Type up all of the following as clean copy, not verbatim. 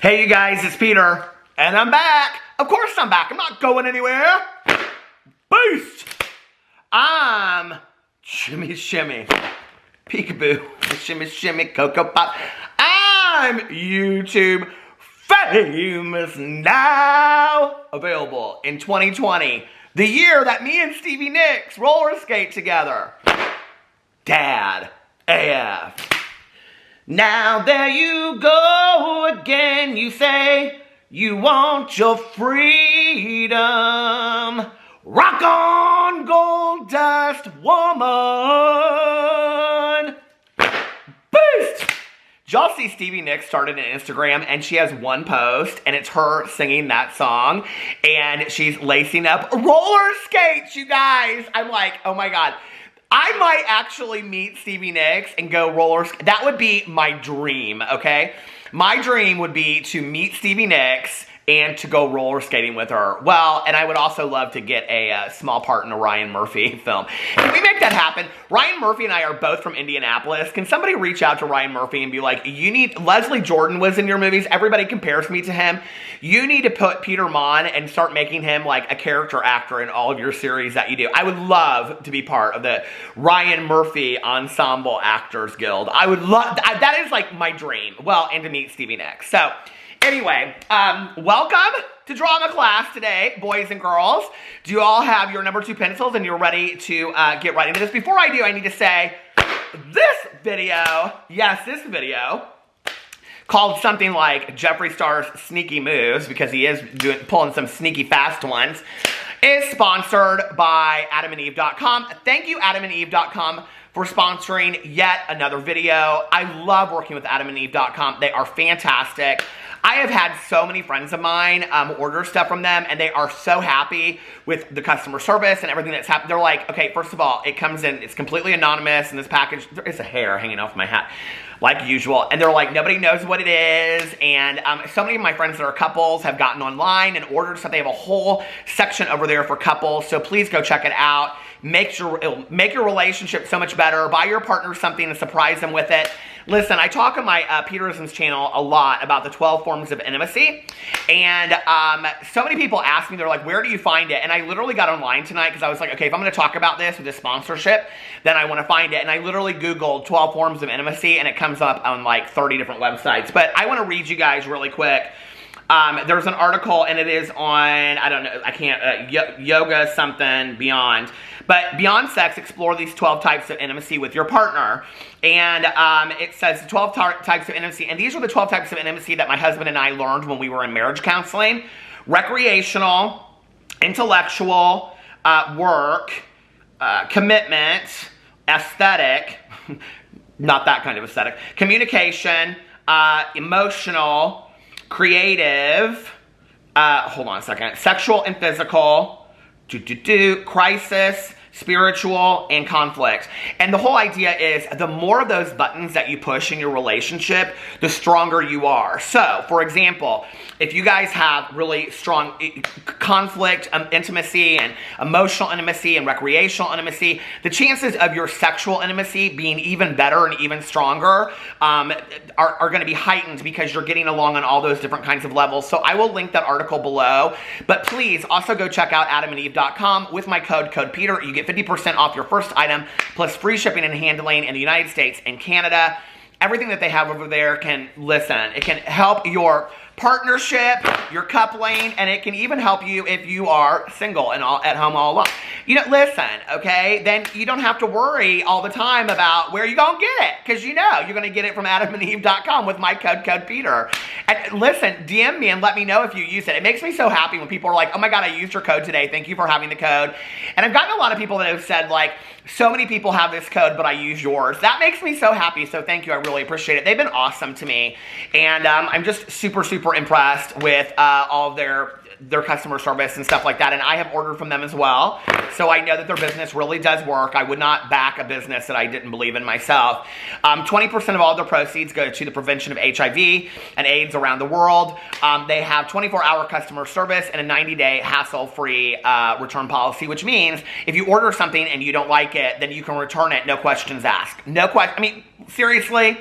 Hey you guys, it's Peter, and I'm back. Of course I'm back. I'm not going anywhere. Boost! I'm shimmy, peekaboo, shimmy, cocoa pop. I'm YouTube famous now. Available in 2020, the year that me and Stevie Nicks roller skate together. Dad AF. Now there you go again, you say you want your freedom. Rock on, gold dust woman. Boost! Did y'all see Stevie Nicks started an Instagram and she has one post and it's her singing that song and she's lacing up roller skates, you guys. I'm like, oh my God. I might actually meet Stevie Nicks and go roller skate. That would be my dream, okay? My dream would be to meet Stevie Nicks and to go roller skating with her. Well, and I would also love to get a small part in a Ryan Murphy film. Can we make that happen? Ryan Murphy and I are both from Indianapolis. Can somebody reach out to Ryan Murphy and be like, Leslie Jordan was in your movies. Everybody compares me to him. You need to put Peter Monn and start making him like a character actor in all of your series that you do. I would love to be part of the Ryan Murphy Ensemble Actors Guild. I would love, that is like my dream. Well, and to meet Stevie Nicks. So, anyway, welcome to drama class today, boys and girls. Do you all have your number 2 pencils and you're ready to get right into this? Before I do, I need to say, this video, called something like Jeffree Star's Sneaky Moves, because he is pulling some sneaky fast ones, is sponsored by AdamandEve.com. Thank you, AdamandEve.com, for sponsoring yet another video. I love working with AdamandEve.com. They are fantastic. I have had so many friends of mine order stuff from them, and they are so happy with the customer service and everything that's happened. They're like, okay, first of all, it comes in, it's completely anonymous in this package. There is a hair hanging off my hat, like usual. And they're like, nobody knows what it is. And so many of my friends that are couples have gotten online and ordered stuff. They have a whole section over there for couples. So please go check it out. It'll make your relationship so much better. Buy your partner something and surprise them with it. Listen, I talk on my Peterson's channel a lot about the 12 forms of intimacy. And so many people ask me, they're like, where do you find it? And I literally got online tonight because I was like, okay, if I'm going to talk about this with this sponsorship, then I want to find it. And I literally Googled 12 forms of intimacy and it comes up on like 30 different websites. But I want to read you guys really quick. There's an article and it is on, I don't know, I can't, yoga something beyond. But beyond sex, explore these 12 types of intimacy with your partner. And it says 12 types of intimacy. And these are the 12 types of intimacy that my husband and I learned when we were in marriage counseling. Recreational, intellectual, work, commitment, aesthetic, not that kind of aesthetic, communication, emotional, creative, hold on a second, sexual and physical, crisis, spiritual, and conflict. And the whole idea is the more of those buttons that you push in your relationship, the stronger you are. So, for example, if you guys have really strong conflict, intimacy, and emotional intimacy, and recreational intimacy, the chances of your sexual intimacy being even better and even stronger are going to be heightened because you're getting along on all those different kinds of levels. So I will link that article below. But please also go check out AdamandEve.com with my code Peter. You get 50% off your first item, plus free shipping and handling in the United States and Canada. Everything that they have over there it can help your partnership, your coupling, and it can even help you if you are single and at home all alone. You know, listen, okay? Then you don't have to worry all the time about where you're going to get it, because you know you're going to get it from AdamandEve.com with my code Peter. And listen, DM me and let me know if you use it. It makes me so happy when people are like, oh my God, I used your code today. Thank you for having the code. And I've gotten a lot of people that have said like, so many people have this code, but I use yours. That makes me so happy, so thank you. I really appreciate it. They've been awesome to me, and I'm just super, super impressed with all of their customer service and stuff like that, and I have ordered from them as well, so I know that their business really does work. I would not back a business that I didn't believe in myself. 20% of all their proceeds go to the prevention of HIV and AIDS around the world. They have 24-hour customer service and a 90-day hassle-free return policy, which means if you order something and you don't like it, then you can return it, no questions asked. No question. I mean, seriously?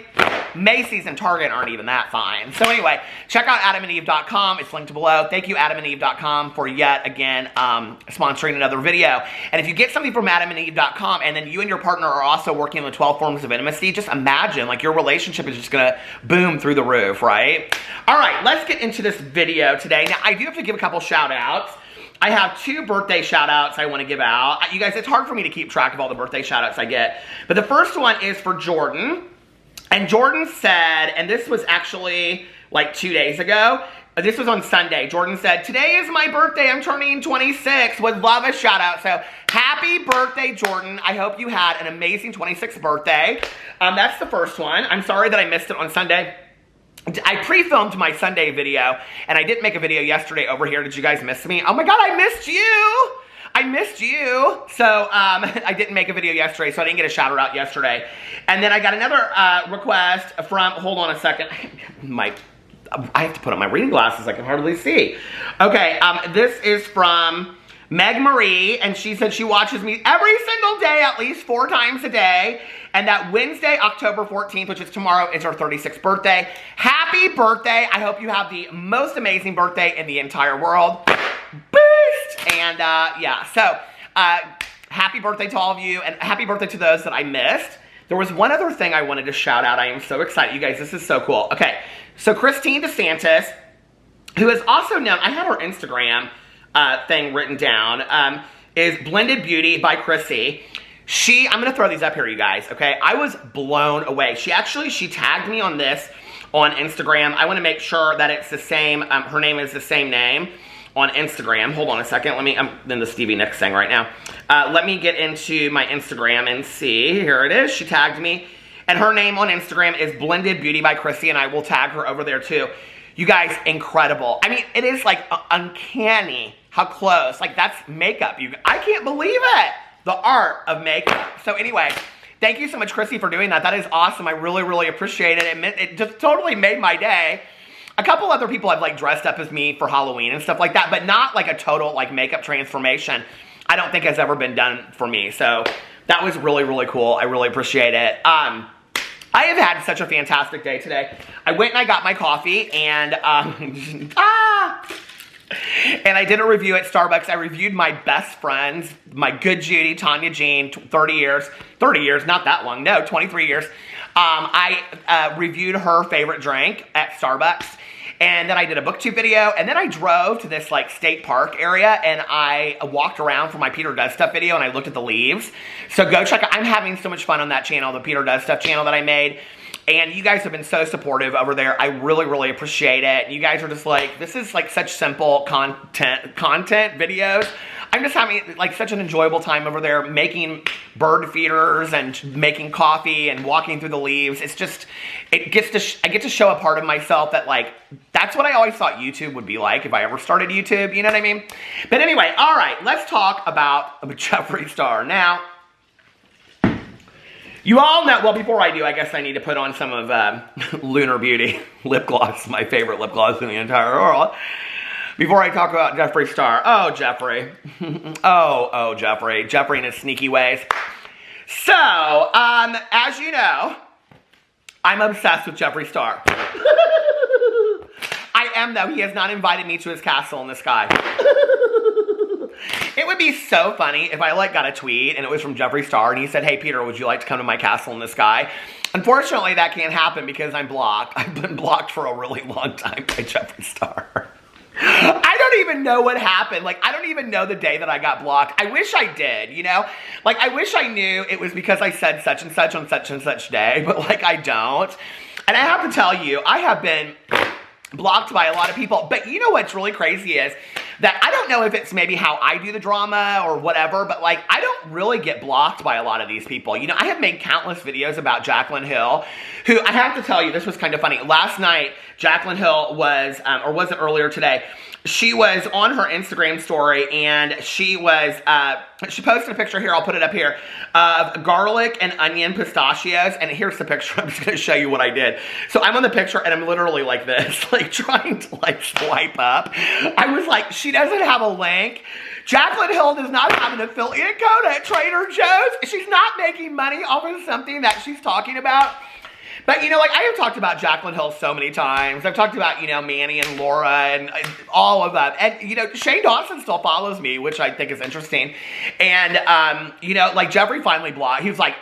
Macy's and Target aren't even that fine. So anyway, check out adamandeve.com. It's linked below. Thank you, adamandeve.com, for yet again sponsoring another video. And if you get something from adamandeve.com and then you and your partner are also working on the 12 forms of intimacy, just imagine, like, your relationship is just gonna boom through the roof, right? All right, let's get into this video today. Now, I do have to give a couple shout outs. I have 2 birthday shout-outs I want to give out. You guys, it's hard for me to keep track of all the birthday shout-outs I get. But the first one is for Jordan. And Jordan said, and this was actually like 2 days ago. This was on Sunday. Jordan said, today is my birthday. I'm turning 26. Would love a shout-out. So happy birthday, Jordan. I hope you had an amazing 26th birthday. That's the first one. I'm sorry that I missed it on Sunday. I pre-filmed my Sunday video, and I didn't make a video yesterday over here. Did you guys miss me? Oh my God, I missed you! I missed you! So, I didn't make a video yesterday, so I didn't get a shout out yesterday. And then I got another request from, hold on a second. I have to put on my reading glasses, I can hardly see. Okay, this is from Meg Marie, and she said she watches me every single day, at least 4 times a day. And that Wednesday, October 14th, which is tomorrow, is her 36th birthday. Happy birthday. I hope you have the most amazing birthday in the entire world. Boost! And yeah, so happy birthday to all of you, and happy birthday to those that I missed. There was one other thing I wanted to shout out. I am so excited. You guys, this is so cool. Okay, so Christine DeSantis, who is also known, I had her Instagram thing written down, is Blended Beauty by Chrissy. I'm going to throw these up here, you guys, okay? I was blown away. She tagged me on this on Instagram. I want to make sure that it's the same, her name is the same name on Instagram. Hold on a second. I'm in the Stevie Nicks thing right now. Let me get into my Instagram and see. Here it is. She tagged me. And her name on Instagram is Blended Beauty by Chrissy, and I will tag her over there too. You guys, incredible. I mean, it is like uncanny how close. Like, that's makeup. I can't believe it. The art of makeup. So anyway, thank you so much, Chrissy, for doing that. That is awesome. I really, really appreciate it. It just totally made my day. A couple other people have like dressed up as me for Halloween and stuff like that, but not like a total like makeup transformation. I don't think has ever been done for me. So that was really, really cool. I really appreciate it. I have had such a fantastic day today. I went and I got my coffee and and I did a review at Starbucks. I reviewed my best friends, my good Judy, Tanya Jean, 30 years, not that long, no, 23 years. I reviewed her favorite drink at Starbucks, and then I did a booktube video, and then I drove to this like state park area, and I walked around for my Peter Does Stuff video, and I looked at the leaves. So go check out, I'm having so much fun on that channel, the Peter Does Stuff channel that I made. And you guys have been so supportive over there. I really, really appreciate it. You guys are just like, this is like such simple content videos. I'm just having like such an enjoyable time over there making bird feeders and making coffee and walking through the leaves. It's just, I get to show a part of myself that like, that's what I always thought YouTube would be like if I ever started YouTube, you know what I mean? But anyway, all right, let's talk about Jeffree Star. Now, you all know, well, before I do, I guess I need to put on some of Lunar Beauty lip gloss, my favorite lip gloss in the entire world. Before I talk about Jeffree Star. Oh, Jeffree. oh, Jeffree. Jeffree and his sneaky ways. So, as you know, I'm obsessed with Jeffree Star. I am, though. He has not invited me to his castle in the sky. It would be so funny if I like got a tweet and it was from Jeffree Star and he said, hey Peter, would you like to come to my castle in the sky? Unfortunately, that can't happen because I'm blocked. I've been blocked for a really long time by Jeffree Star. I don't even know what happened. Like, I don't even know the day that I got blocked. I wish I did, you know? Like, I wish I knew it was because I said such and such on such and such day, but like, I don't. And I have to tell you, I have been blocked by a lot of people. But you know what's really crazy is that I don't know if it's maybe how I do the drama or whatever, but like I don't really get blocked by a lot of these people. You know, I have made countless videos about Jaclyn Hill, who I have to tell you, this was kind of funny. Last night, Jaclyn Hill was, or was it earlier today, she was on her Instagram story and she was, she posted a picture here, I'll put it up here, of garlic and onion pistachios. And here's the picture. I'm just going to show you what I did. So I'm on the picture and I'm literally like this, like trying to like swipe up. I was like, she doesn't have a link. Jaclyn Hill does not have an affiliate code at Trader Joe's. She's not making money off of something that she's talking about. But, you know, like, I have talked about Jaclyn Hill so many times. I've talked about, you know, Manny and Laura and all of them. And, you know, Shane Dawson still follows me, which I think is interesting. And, you know, like, Jeffree finally blocked. He was like,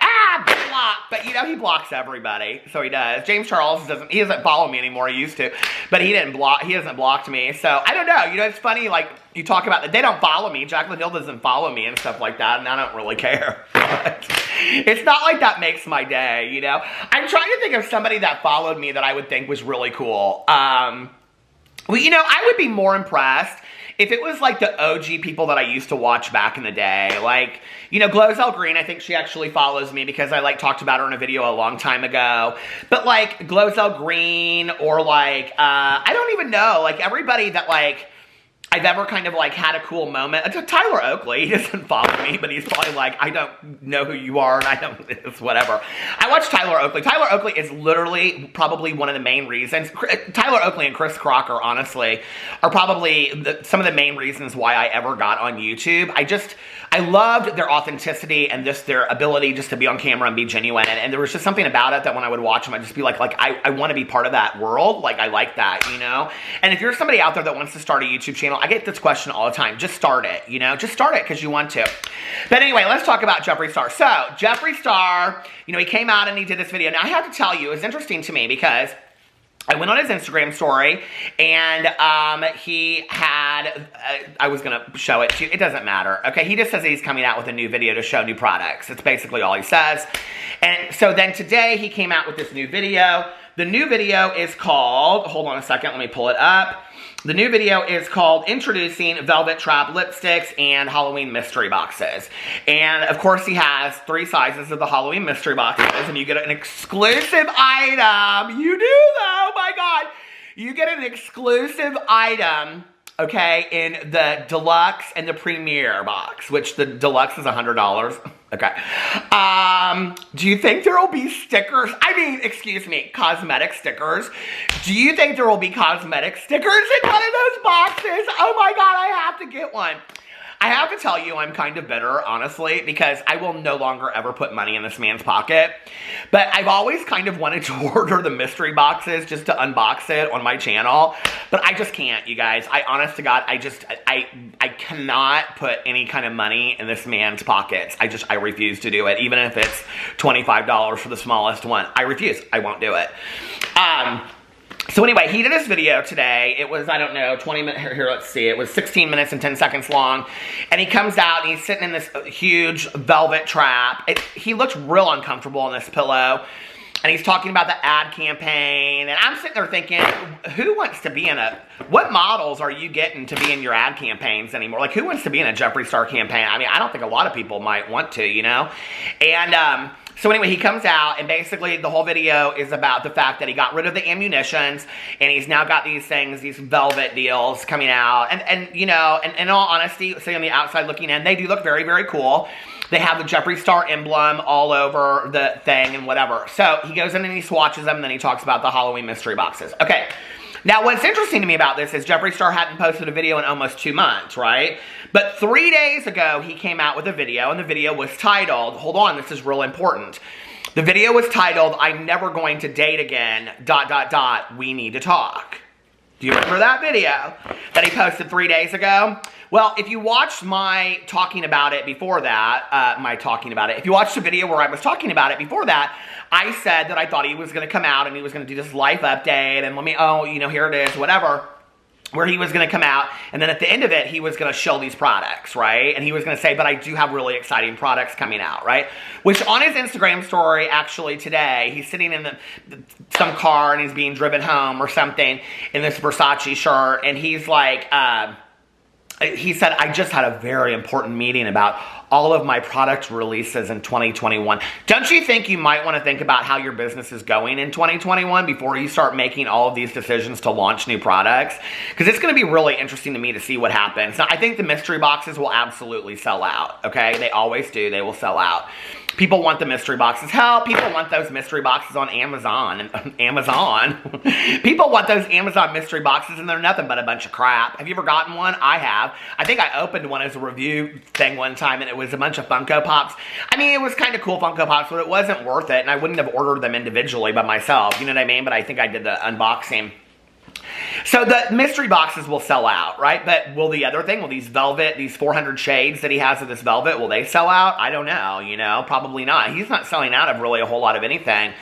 block. But, you know, he blocks everybody. So he does. James Charles doesn't follow me anymore. He used to. But he hasn't blocked me. So, I don't know. You know, it's funny, like, you talk about that they don't follow me. Jaclyn Hill doesn't follow me and stuff like that, and I don't really care. But it's not like that makes my day, you know? I'm trying to think of somebody that followed me that I would think was really cool. Well, you know, I would be more impressed if it was like the OG people that I used to watch back in the day. Like, you know, Glozell Green, I think she actually follows me because I, like, talked about her in a video a long time ago. But, like, Glozell Green or, like, I don't even know. Like, everybody that, like, I've ever kind of, like, had a cool moment. Tyler Oakley, he doesn't follow me, but he's probably like, I don't know who you are, and I don't, it's whatever. I watch Tyler Oakley. Tyler Oakley is literally probably one of the main reasons. Tyler Oakley and Chris Crocker, honestly, are probably some of the main reasons why I ever got on YouTube. I loved their authenticity and just their ability just to be on camera and be genuine. And there was just something about it that when I would watch them, I'd just be like I want to be part of that world. Like, I like that, you know? And if you're somebody out there that wants to start a YouTube channel, I get this question all the time. Just start it, you know? Just start it because you want to. But anyway, let's talk about Jeffree Star. So, Jeffree Star, you know, he came out and he did this video. Now, I have to tell you, it was interesting to me because I went on his Instagram story, and he had, I was going to show it to you. It doesn't matter, okay? He just says that he's coming out with a new video to show new products. That's basically all he says. And so then today, he came out with this new video. The new video is called, hold on a second, let me pull it up. The new video is called Introducing Velvet Trap Lipsticks and Halloween Mystery Boxes. And, of course, he has 3 sizes of the Halloween Mystery Boxes, and you get an exclusive item. You do, though, my God. You get an exclusive item, okay, in the deluxe and the premiere box, which the deluxe is $100. Okay. Do you think there will be stickers? I mean, excuse me, cosmetic stickers. Do you think there will be cosmetic stickers in one of those boxes? Oh my God, I have to get one. I have to tell you, I'm kind of bitter, honestly, because I will no longer ever put money in this man's pocket. But I've always kind of wanted to order the mystery boxes just to unbox it on my channel. But I just can't, you guys. Honest to God, I cannot put any kind of money in this man's pockets. I refuse to do it, even if it's $25 for the smallest one. I refuse. I won't do it. So anyway, he did this video today. It was, I don't know, 20 minutes, here, let's see. It was 16 minutes and 10 seconds long. And he comes out and he's sitting in this huge velvet trap. He looks real uncomfortable on this pillow. And he's talking about the ad campaign. And I'm sitting there thinking, who wants to be in what models are you getting to be in your ad campaigns anymore? Like, who wants to be in a Jeffree Star campaign? I mean, I don't think a lot of people might want to, you know? And, so anyway, he comes out, and basically the whole video is about the fact that he got rid of the ammunitions, and he's now got these things, these velvet deals coming out. And you know, and in all honesty, sitting on the outside looking in, they do look very, very cool. They have the Jeffree Star emblem all over the thing and whatever. So he goes in and he swatches them, and then he talks about the Halloween mystery boxes. Okay. Now, what's interesting to me about this is Jeffree Star hadn't posted a video in almost 2 months, right? But 3 days ago, he came out with a video, and the video was titled, hold on, this is real important. The video was titled, I'm Never Going to Date Again, ... We Need to Talk. Do you remember that video that he posted 3 days ago? Well, if you watched my talking about it before that, if you watched the video where I was talking about it before that, I said that I thought he was going to come out and he was going to do this life update and you know, here it is, whatever, where he was going to come out, and then at the end of it, he was going to show these products, right? And he was going to say, but I do have really exciting products coming out, right? Which on his Instagram story, actually today, he's sitting in some car and he's being driven home or something in this Versace shirt, and he's like, he said, I just had a very important meeting about all of my product releases in 2021. Don't you think you might want to think about how your business is going in 2021 before you start making all of these decisions to launch new products? Because it's going to be really interesting to me to see what happens. Now, I think the mystery boxes will absolutely sell out, okay? They always do. They will sell out. People want the mystery boxes. Hell, people want those mystery boxes on Amazon. People want those Amazon mystery boxes, and they're nothing but a bunch of crap. Have you ever gotten one? I have. I think I opened one as a review thing one time, and it was a bunch of Funko Pops. I mean, it was kind of cool Funko Pops, but it wasn't worth it, and I wouldn't have ordered them individually by myself, you know what I mean? But I think I did the unboxing. So the mystery boxes will sell out, right? But will the other thing, will these 400 shades that he has of this velvet, will they sell out? I don't know, you know, probably not. He's not selling out of really a whole lot of anything.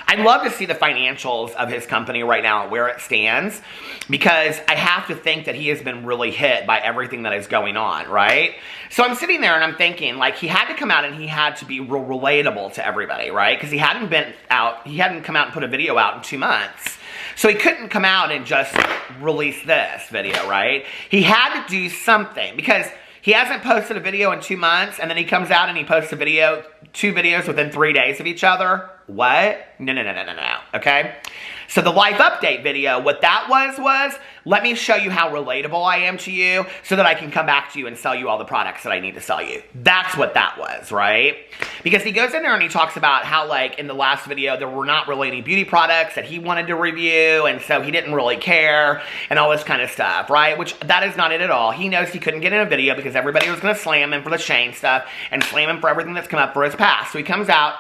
I'd love to see the financials of his company right now and where it stands, because I have to think that he has been really hit by everything that is going on, right? So I'm sitting there and I'm thinking, like, he had to come out and he had to be real relatable to everybody, right? Because he hadn't come out and put a video out in 2 months. So he couldn't come out and just release this video, right? He had to do something, because he hasn't posted a video in 2 months, and then he comes out and he posts a video, 2 videos within 3 days of each other. What? No, okay? So the life update video, what that was, let me show you how relatable I am to you so that I can come back to you and sell you all the products that I need to sell you. That's what that was, right? Because he goes in there and he talks about how, like, in the last video, there were not really any beauty products that he wanted to review, and so he didn't really care, and all this kind of stuff, right? Which, that is not it at all. He knows he couldn't get in a video because everybody was going to slam him for the Shane stuff and slam him for everything that's come up for his past. So he comes out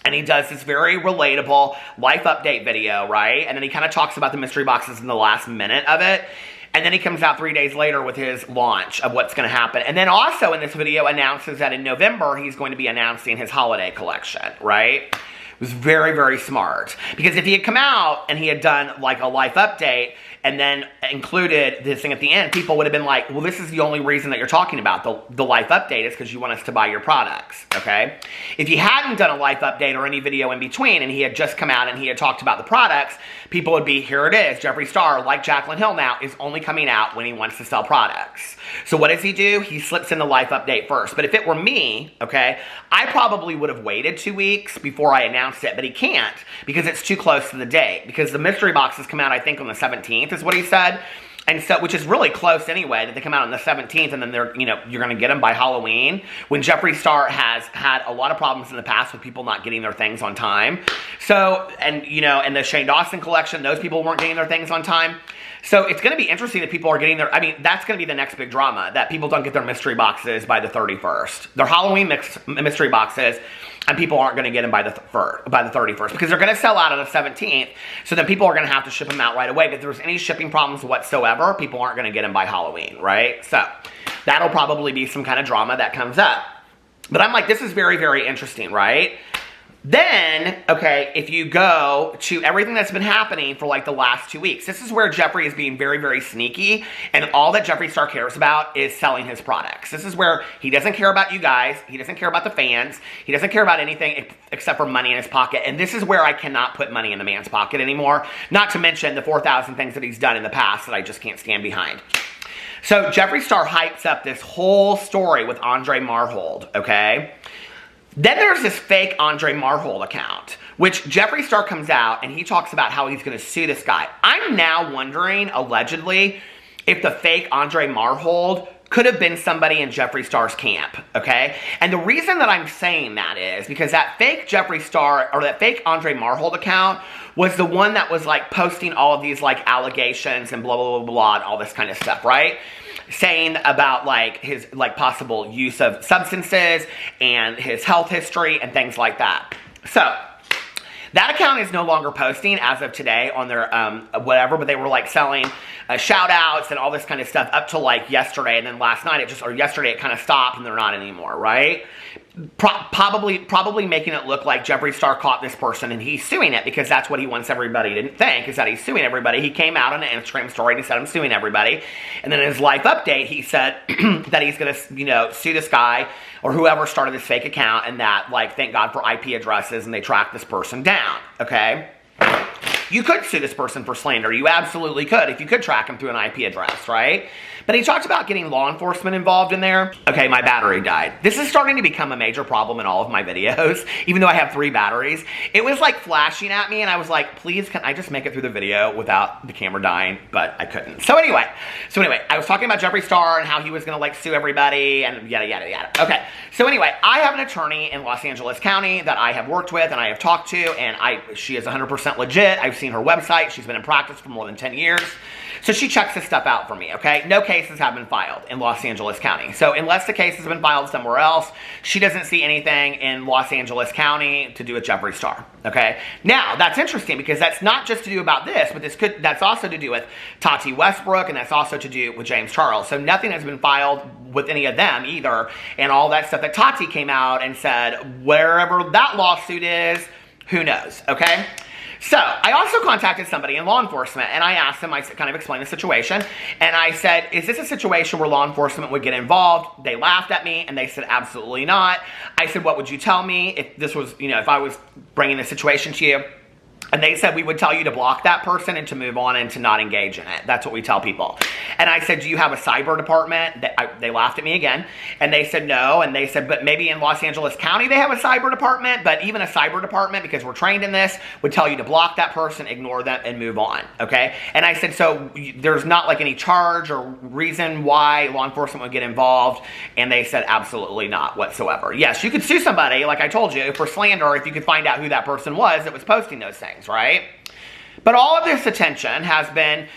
and he does this very relatable life update video, right? And then he kind of talks about the mystery boxes in the last minute of it. And then he comes out 3 days later with his launch of what's going to happen. And then also in this video announces that in November, he's going to be announcing his holiday collection, right? It was very, very smart. Because if he had come out and he had done like a life update and then included this thing at the end, people would have been like, well, this is the only reason that you're talking about the life update is because you want us to buy your products, okay? If he hadn't done a life update or any video in between and he had just come out and he had talked about the products, people would be, here it is, Jeffree Star, like Jaclyn Hill now, is only coming out when he wants to sell products. So what does he do? He slips in the life update first. But if it were me, okay, I probably would have waited 2 weeks before I announced it, but he can't because it's too close to the date. Because the mystery boxes come out, I think, on the 17th is what he said. And so, which is really close anyway, that they come out on the 17th and then they're, you know, you're going to get them by Halloween, when Jeffree Star has had a lot of problems in the past with people not getting their things on time. So, and, you know, in the Shane Dawson collection, those people weren't getting their things on time. So it's going to be interesting that people are getting their, I mean, that's going to be the next big drama, that people don't get their mystery boxes by the 31st. Their Halloween mystery boxes, and people aren't going to get them by the 31st, because they're going to sell out on the 17th, so then people are going to have to ship them out right away. But if there's any shipping problems whatsoever, people aren't going to get them by Halloween, right? So that'll probably be some kind of drama that comes up. But I'm like, this is very, very interesting, right? Then, okay, if you go to everything that's been happening for like the last 2 weeks, this is where Jeffree is being very, very sneaky, and all that Jeffree Star cares about is selling his products. This is where he doesn't care about you guys, he doesn't care about the fans, he doesn't care about anything except for money in his pocket, and this is where I cannot put money in the man's pocket anymore, not to mention the 4,000 things that he's done in the past that I just can't stand behind. So Jeffree Star hypes up this whole story with Andre Marhold, okay? Then there's this fake Andre Marhold account, which Jeffree Star comes out and he talks about how he's going to sue this guy. I'm now wondering, allegedly, if the fake Andre Marhold could have been somebody in Jeffree Star's camp, okay? And the reason that I'm saying that is because that fake Jeffree Star, or that fake Andre Marhold account, was the one that was like posting all of these like allegations and blah, blah, blah, blah, and all this kind of stuff, right? Saying about like his like possible use of substances and his health history and things like that. So that account is no longer posting as of today on their whatever, but they were like selling shout-outs and all this kind of stuff up to like yesterday, and then last night yesterday it kind of stopped and they're not anymore, right? Probably making it look like Jeffree Star caught this person and he's suing it, because that's what he wants everybody to think, is that he's suing everybody. He came out on an Instagram story and he said, I'm suing everybody. And then in his life update, he said that he's going to, you know, sue this guy or whoever started this fake account, and that, like, thank God for IP addresses and they tracked this person down, okay? You could sue this person for slander. You absolutely could if you could track him through an IP address, right? But he talked about getting law enforcement involved in there. Okay, my battery died. This is starting to become a major problem in all of my videos, even though I have 3 batteries. It was like flashing at me, and I was like, please, can I just make it through the video without the camera dying? But I couldn't. So anyway, I was talking about Jeffree Star and how he was gonna like sue everybody and yada, yada, yada. Okay, so anyway, I have an attorney in Los Angeles County that I have worked with and I have talked to, and she is 100% legit. I've seen her website. She's been in practice for more than 10 years. So she checks this stuff out for me, okay? No cases have been filed in Los Angeles County. So unless the case has been filed somewhere else, she doesn't see anything in Los Angeles County to do with Jeffree Star, okay? Now, that's interesting because that's not just to do about this, but that's also to do with Tati Westbrook, and that's also to do with James Charles. So nothing has been filed with any of them either, and all that stuff that Tati came out and said, wherever that lawsuit is, who knows, okay? So, I also contacted somebody in law enforcement, and I asked them, I kind of explained the situation, and I said, is this a situation where law enforcement would get involved? They laughed at me, and they said, absolutely not. I said, what would you tell me if this was, if I was bringing this situation to you? And they said, we would tell you to block that person and to move on and to not engage in it. That's what we tell people. And I said, do you have a cyber department? They laughed at me again. And they said, no. And they said, but maybe in Los Angeles County they have a cyber department. But even a cyber department, because we're trained in this, would tell you to block that person, ignore them, and move on. Okay? And I said, so there's not like any charge or reason why law enforcement would get involved. And they said, absolutely not whatsoever. Yes, you could sue somebody, like I told you, for slander if you could find out who that person was that was posting those things. Right? But all of this attention has been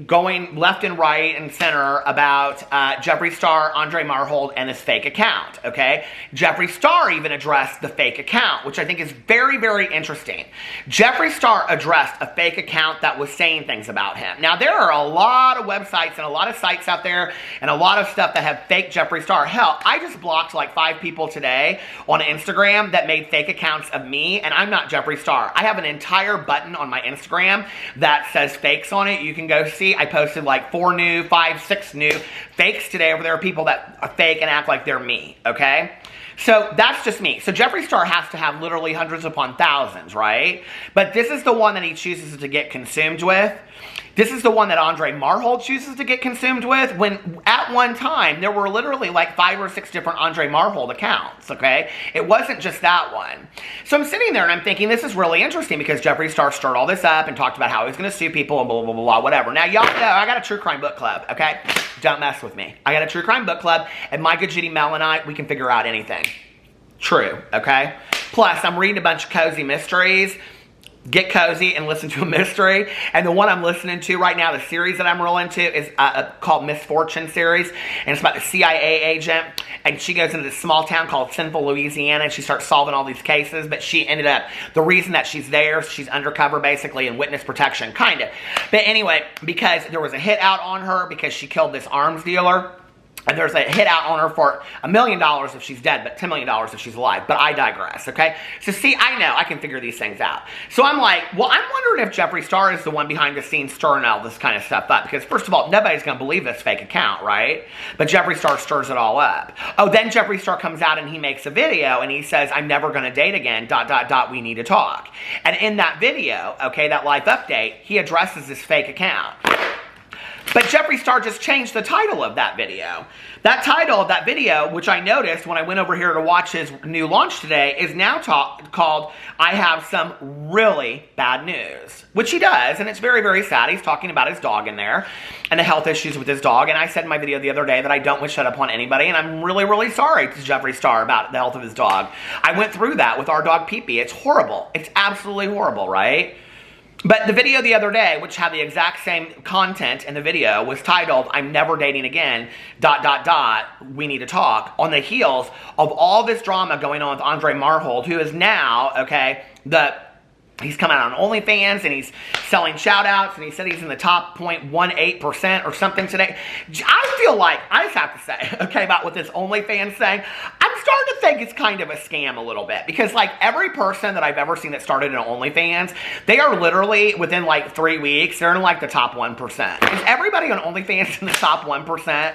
going left and right and center about Jeffree Star, Andre Marhold, and this fake account, okay? Jeffree Star even addressed the fake account, which I think is very, very interesting. Jeffree Star addressed a fake account that was saying things about him. Now, there are a lot of websites and a lot of sites out there and a lot of stuff that have fake Jeffree Star. Hell, I just blocked like 5 people today on Instagram that made fake accounts of me, and I'm not Jeffree Star. I have an entire button on my Instagram that says fakes on it. You can go see. I posted like 6 new fakes today over there. People that are fake and act like they're me, okay? So that's just me. So Jeffree Star has to have literally hundreds upon thousands, right? But this is the one that he chooses to get consumed with. This is the one that Andre Marhold chooses to get consumed with, when at one time there were literally like 5 or 6 different Andre Marhold accounts, okay? It wasn't just that one. So I'm sitting there and I'm thinking, this is really interesting because Jeffree Star stirred all this up and talked about how he's going to sue people and blah, blah, blah, blah, whatever. Now, y'all know I got a true crime book club, okay? Don't mess with me. I got a true crime book club, and my good Judy Mel and I, we can figure out anything. True, okay? Plus, I'm reading a bunch of cozy mysteries. Get cozy and listen to a mystery. And the one I'm listening to right now, the series that I'm real into, is called Misfortune series. And it's about the CIA agent. And she goes into this small town called Sinful, Louisiana. And she starts solving all these cases. But she ended up, the reason that she's there, she's undercover basically in witness protection, kind of. But anyway, because there was a hit out on her because she killed this arms dealer. And there's a hit out on her for $1 million if she's dead, but $10 million if she's alive. But I digress, okay? So see, I know I can figure these things out. So I'm like, well, I'm wondering if Jeffree Star is the one behind the scenes stirring all this kind of stuff up. Because first of all, nobody's going to believe this fake account, right? But Jeffree Star stirs it all up. Oh, then Jeffree Star comes out and he makes a video and he says, I'm never going to date again, ... we need to talk. And in that video, okay, that live update, he addresses this fake account. But Jeffree Star just changed the title of that video. That title of that video, which I noticed when I went over here to watch his new launch today, is now called, I Have Some Really Bad News. Which he does, and it's very, very sad. He's talking about his dog in there, and the health issues with his dog. And I said in my video the other day that I don't wish that upon anybody, and I'm really, really sorry to Jeffree Star about the health of his dog. I went through that with our dog Pee-Pee. It's horrible. It's absolutely horrible, right? But the video the other day, which had the exact same content in the video, was titled, I'm never dating again, ... we need to talk, on the heels of all this drama going on with Andre Marhold, who is now, okay, he's come out on OnlyFans, and he's selling shoutouts, and he said he's in the top 0.18% or something today. I feel like, I just have to say, okay, about what this OnlyFans thing, I'm starting to think it's kind of a scam a little bit. Because, like, every person that I've ever seen that started an OnlyFans, they are literally, within, like, 3 weeks, they're in, like, the top 1%. Is everybody on OnlyFans in the top 1%?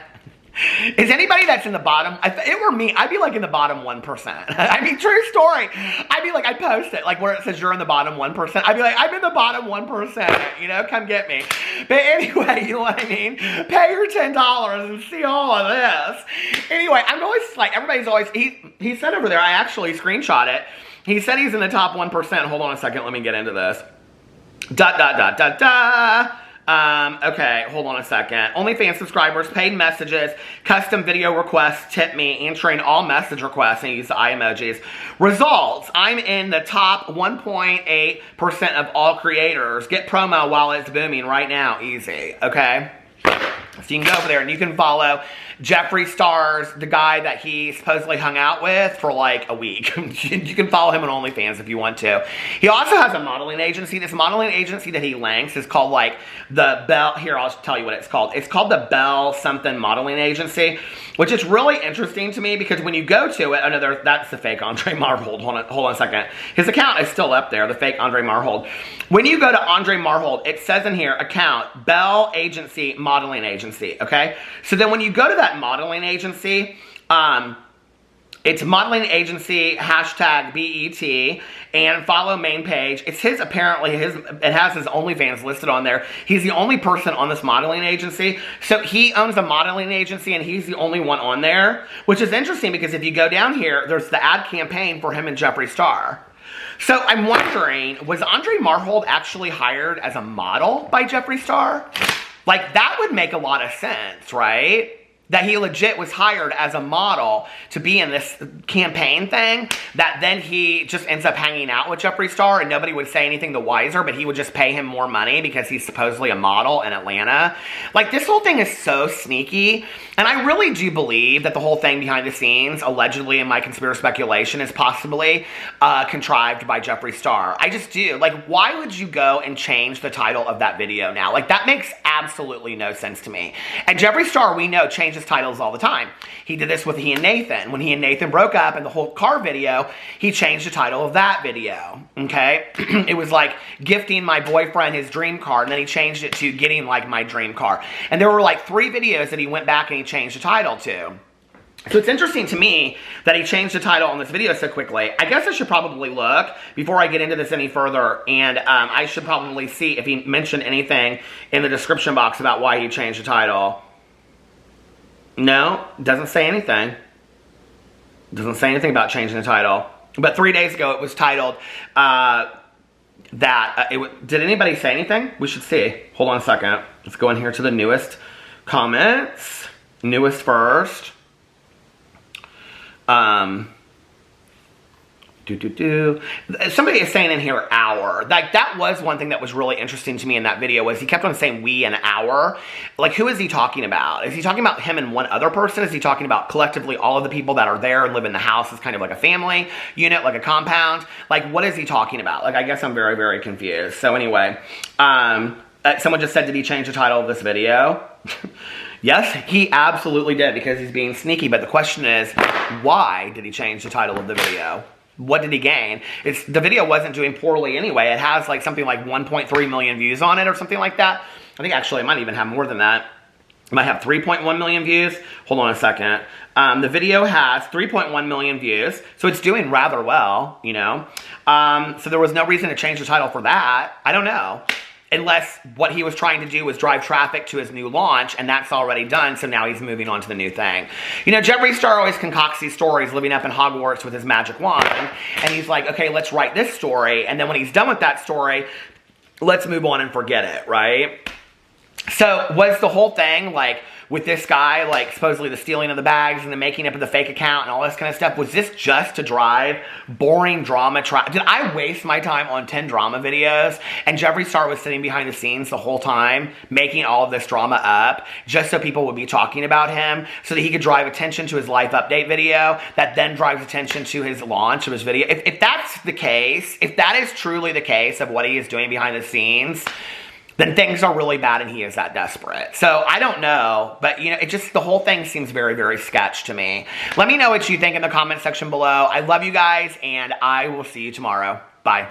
Is anybody that's in the bottom, if it were me, I'd be like in the bottom 1%. I mean, true story. I'd be like, I post it, like where it says you're in the bottom 1%. I'd be like, I'm in the bottom 1%, you know, come get me. But anyway, you know what I mean? Pay your $10 and see all of this. Anyway, I'm always like, everybody's always, he said over there, I actually screenshot it. He said he's in the top 1%. Hold on a second, let me get into this. Okay, hold on a second. OnlyFans subscribers, paid messages, custom video requests, tip me, answering all message requests, and use the eye emojis. Results, I'm in the top 1.8% of all creators. Get promo while it's booming right now. Easy, okay? So you can go over there and you can follow Jeffree Star's, the guy that he supposedly hung out with for like a week. You can follow him on OnlyFans if you want to. He also has a modeling agency. This modeling agency that he links is called like the Bell, here I'll tell you what it's called. It's called the Bell something modeling agency, which is really interesting to me because when you go to it, oh no, that's the fake Andre Marhold. Hold on a second. His account is still up there, the fake Andre Marhold. When you go to Andre Marhold, it says in here, account, Bell Agency, Modeling Agency, okay? So then when you go to that modeling agency, it's modeling agency, hashtag BET, and follow main page. It's his, apparently, it has his OnlyFans listed on there. He's the only person on this modeling agency. So he owns a modeling agency and he's the only one on there, which is interesting because if you go down here, there's the ad campaign for him and Jeffree Star. So I'm wondering, was Andre Marhold actually hired as a model by Jeffree Star? Like, that would make a lot of sense, right? That he legit was hired as a model to be in this campaign thing, that then he just ends up hanging out with Jeffree Star and nobody would say anything the wiser, but he would just pay him more money because he's supposedly a model in Atlanta. Like, this whole thing is so sneaky, and I really do believe that the whole thing behind the scenes, allegedly in my conspiracy speculation, is possibly contrived by Jeffree Star. I just do. Like, why would you go and change the title of that video now? Like, that makes absolutely no sense to me. And Jeffree Star, we know, changes titles all the time. He did this with he and Nathan. When he and Nathan broke up in the whole car video, he changed the title of that video, okay? It was like gifting my boyfriend his dream car, and then he changed it to getting like my dream car. And there were like 3 videos that he went back and he changed the title to. So it's interesting to me that he changed the title on this video so quickly. I guess I should probably look before I get into this any further, and I should probably see if he mentioned anything in the description box about why he changed the title. No, doesn't say anything. Doesn't say anything about changing the title. But 3 days ago, it was titled did anybody say anything? We should see. Hold on a second. Let's go in here to the newest comments. Newest first. Somebody is saying in here, hour. Like, that was one thing that was really interesting to me in that video, was he kept on saying we an hour. Like, who is he talking about? Is he talking about him and one other person? Is he talking about collectively all of the people that are there and live in the house as kind of like a family unit, like a compound? Like, what is he talking about? Like, I guess I'm very, very confused. So anyway, someone just said, did he change the title of this video? Yes, he absolutely did, because he's being sneaky. But the question is, why did he change the title of the video? What did he gain? The video wasn't doing poorly anyway. It has like something like 1.3 million views on it or something like that. I think actually it might even have more than that. It might have 3.1 million views. Hold on a second. The video has 3.1 million views, so it's doing rather well, you know. So there was no reason to change the title for that. I don't know. Unless what he was trying to do was drive traffic to his new launch, and that's already done, so now he's moving on to the new thing. You know, Jeffree Star always concocts these stories living up in Hogwarts with his magic wand, and he's like, okay, let's write this story, and then when he's done with that story, let's move on and forget it, right? So was the whole thing, like, with this guy, like, supposedly the stealing of the bags and the making up of the fake account and all this kind of stuff, was this just to drive boring drama? Did I waste my time on 10 drama videos and Jeffree Star was sitting behind the scenes the whole time making all of this drama up just so people would be talking about him, so that he could drive attention to his life update video that then drives attention to his launch of his video? If that's the case, if that is truly the case of what he is doing behind the scenes, then things are really bad and he is that desperate. So I don't know, but you know, the whole thing seems very, very sketch to me. Let me know what you think in the comment section below. I love you guys, and I will see you tomorrow. Bye.